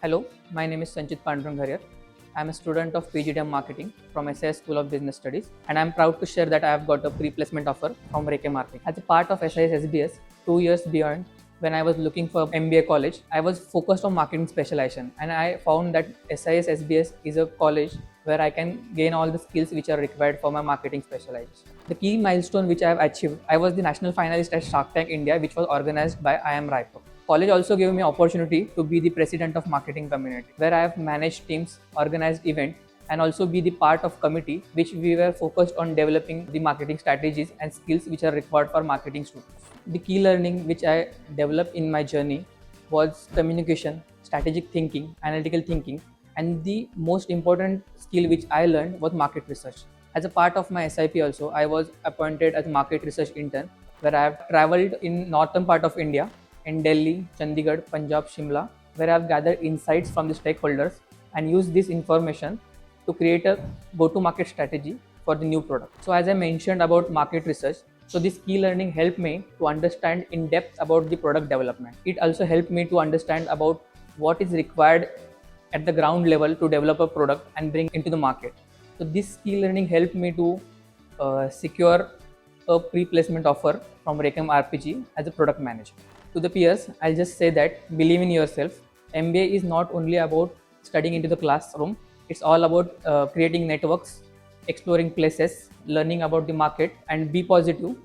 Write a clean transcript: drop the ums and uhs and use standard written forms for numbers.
Hello, my name is Sanchit Pandurang Harihar. I am a student of PGDM Marketing from SIS School of Business Studies, and I am proud to share that I have got a pre-placement offer from Raychem RPG. As a part of SIESSBS, 2 years beyond, when I was looking for MBA college, I was focused on marketing specialization, and I found that SISSBS is a college where I can gain all the skills which are required for my marketing specialization. The key milestone which I have achieved, I was the national finalist at Shark Tank India, which was organized by IIM Raipur. College also gave me opportunity to be the president of marketing community, where I have managed teams, organized events, and also be the part of committee which we were focused on developing the marketing strategies and skills which are required for marketing students. The key learning which I developed in my journey was communication, strategic thinking, analytical thinking, and the most important skill which I learned was market research. As a part of my SIP also, I was appointed as market research intern, where I have traveled in northern part of India, in Delhi, Chandigarh, Punjab, Shimla, where I have gathered insights from the stakeholders and used this information to create a go-to-market strategy for the new product. So as I mentioned about market research, so this key learning helped me to understand in depth about the product development. It also helped me to understand about what is required at the ground level to develop a product and bring into the market. So this key learning helped me to secure a pre-placement offer from Raychem RPG as a product manager. To the peers, I'll just say that believe in yourself. MBA is not only about studying into the classroom, it's all about creating networks, exploring places, learning about the market, and be positive